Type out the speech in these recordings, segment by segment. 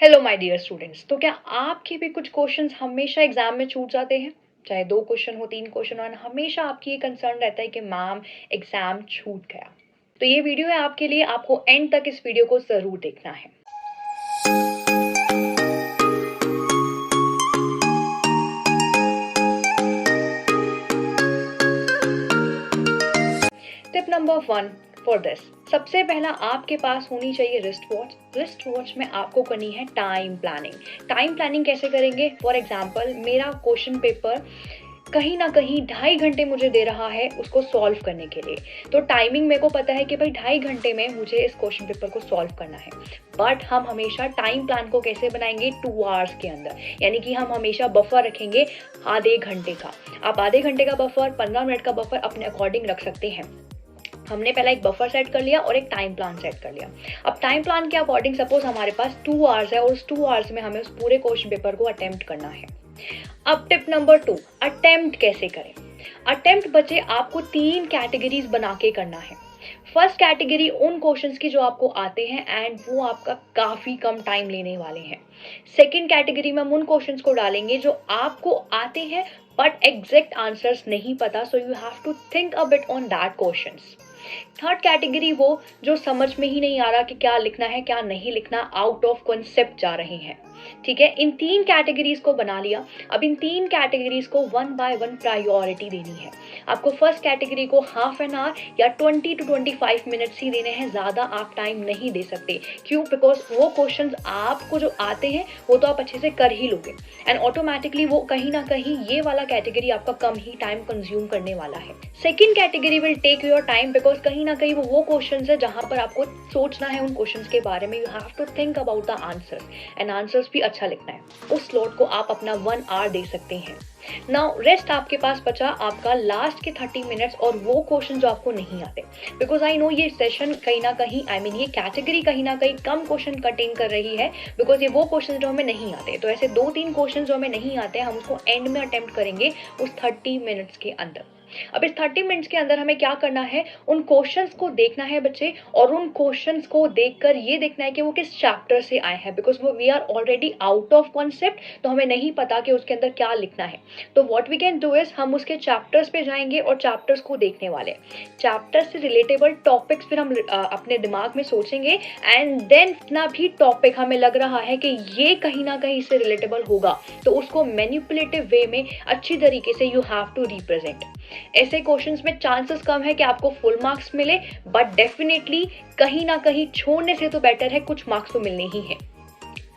Hello my dear students. तो क्या आपके भी कुछ क्वेश्चंस हमेशा एग्जाम में छूट जाते हैं? चाहे 2 क्वेश्चन हो, 3 क्वेश्चन हो, और हमेशा आपकी ये कंसर्न रहता है कि मैम एग्जाम छूट गया। तो ये वीडियो है आपके लिए, आपको एंड तक इस वीडियो को ज़रूर देखना है। Tip number 1 for this. सबसे पहला आपके पास होनी चाहिए रिस्ट वॉच। रिस्ट वॉच में आपको करनी है टाइम प्लानिंग। टाइम प्लानिंग कैसे करेंगे? फॉर एग्जाम्पल, मेरा क्वेश्चन पेपर कहीं ना कहीं 2.5 घंटे मुझे दे रहा है उसको सॉल्व करने के लिए। तो टाइमिंग मेरे को पता है कि भाई 2.5 घंटे में मुझे इस क्वेश्चन पेपर को सॉल्व करना है। बट हम हमेशा टाइम प्लान को कैसे बनाएंगे? 2 आवर्स के अंदर, यानी कि हम हमेशा बफर रखेंगे आधे घंटे का। आप आधे घंटे का बफर, 15 मिनट का बफर अपने अकॉर्डिंग रख सकते हैं। हमने पहला एक बफर सेट कर लिया और एक टाइम प्लान सेट कर लिया। अब टाइम प्लान के अकॉर्डिंग सपोज हमारे पास 2 आवर्स है और उस 2 आवर्स में हमें उस पूरे क्वेश्चन पेपर को अटेम्प्ट करना है। अब टिप नंबर 2, अटेम्प्ट कैसे करें? अटेम्प्ट बच्चे आपको 3 कैटेगरीज बना के करना है। फर्स्ट कैटेगरी उन क्वेश्चंस की जो आपको आते हैं एंड वो आपका काफी कम टाइम लेने वाले हैं। सेकंड कैटेगरी में हम उन क्वेश्चंस को डालेंगे जो आपको आते हैं बट एग्जैक्ट आंसर्स नहीं पता, so you have to think a bit on that questions. Third category वो जो समझ में ही नहीं आ रहा कि क्या लिखना है क्या नहीं लिखना, आउट ऑफ कॉन्सेप्ट जा रहे हैं। ठीक है, इन 3 कैटेगरीज को बना लिया। अब इन 3 कैटेगरीज को 1 बाय 1 प्रायोरिटी देनी है। आपको फर्स्ट कैटेगरी को हाफ एन आवर या 20 to 25 मिनट्स ही देने हैं, ज़्यादा आप टाइम नहीं दे सकते। क्यों? बिकॉज वो क्वेश्चंस आपको जो आते हैं वो तो आप अच्छे से कर ही लोगे एंड ऑटोमेटिकली वो कहीं ना कहीं ये वाला कैटेगरी आपका कम ही टाइम कंज्यूम करने वाला है। Second category will take your time because कहीं ना कहीं वो क्वेश्चंस है जहां पर आपको सोचना है उन क्वेश्चंस के बारे में। You have to think about the answers and answers भी अच्छा लिखना है। उस स्लॉट को आप अपना 1 आवर दे सकते हैं। नाउ रेस्ट आपके पास बचा आपका लास्ट के 30 मिनट्स और वो क्वेश्चन जो आपको नहीं आते। बिकॉज आई नो ये सेशन कहीं ना कहीं ये कैटेगरी कहीं ना कहीं कम क्वेश्चन कंटेन कर रही है बिकॉज ये वो क्वेश्चन जो हमें नहीं आते। तो ऐसे 2-3 क्वेश्चन जो हमें नहीं आते हम उसको एंड में अटेम्प्ट करेंगे उस 30 मिनट्स के अंदर। अब इस 30 मिनट्स के अंदर हमें क्या करना है? उन क्वेश्चंस को देखना है बच्चे, और उन क्वेश्चंस को देखकर ये देखना है कि वो किस चैप्टर से आए हैं। बिकॉज वो we are already out of concept, तो हमें नहीं पता कि उसके अंदर क्या लिखना है। तो what we can do is हम उसके चैप्टर्स पे जाएंगे और चैप्टर्स को देखने वाले। चैप्टर्स से रिलेटेबल टॉपिक्स फिर हम अपने दिमाग में सोचेंगे एंड देन इतना भी टॉपिक हमें लग रहा है कि ये कहीं ना कहीं से रिलेटेबल होगा तो उसको मैनिपुलेटिव वे में अच्छी तरीके से यू हैव टू रिप्रेजेंट। ऐसे क्वेश्चंस में चांसेस कम है कि आपको फुल मार्क्स मिले, बट डेफिनेटली कहीं ना कहीं छोड़ने से तो बेटर है कुछ मार्क्स तो मिलने ही है।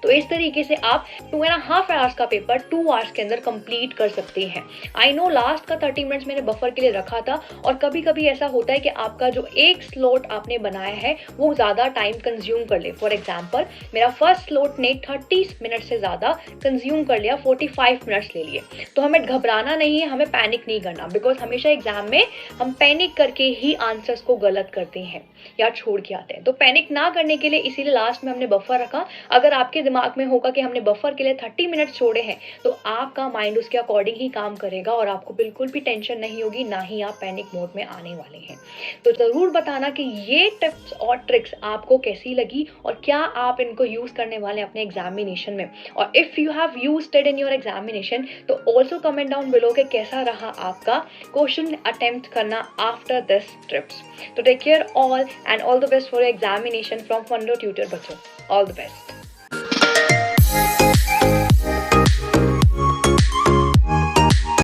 तो इस तरीके से आप 2.5 आवर्स का पेपर 2 आवर्स के अंदर कंप्लीट कर सकते हैं। आई नो लास्ट का 30 मिनट्स मैंने बफर के लिए रखा था और कभी कभी ऐसा होता है कि आपका जो एक स्लॉट आपने बनाया है वो ज़्यादा टाइम कंज्यूम कर ले। फॉर एग्जाम्पल, मेरा फर्स्ट स्लॉट ने 30 मिनट से ज़्यादा कंज्यूम कर लिया, 45 मिनट्स ले लिए। तो हमें घबराना नहीं है, हमें पैनिक नहीं करना, बिकॉज हमेशा एग्जाम में हम पैनिक करके ही आंसर्स को गलत करते हैं या छोड़ के आते हैं। तो पैनिक ना करने के लिए इसीलिए लास्ट में हमने बफर रखा। अगर आपके दिमाग में होगा कि हमने बफर के लिए 30 मिनट छोड़े हैं तो आपका माइंड उसके अकॉर्डिंग ही काम करेगा और आपको बिल्कुल भी टेंशन नहीं होगी, ना ही आप पैनिक मोड में आने वाले हैं। तो जरूर बताना कि ये टिप्स और ट्रिक्स आपको कैसी लगी और क्या आप इनको यूज करने वाले अपने एग्जामिनेशन में। और if you have used it in your examination तो ऑल्सो कमेंट डाउन बिलो कि कैसा रहा आपका क्वेश्चन अटेम्प्ट करना आफ्टर दिस ट्रिप्स। तो take care all and all the best for your examination from Fundo Tutor बच्चों। All the best.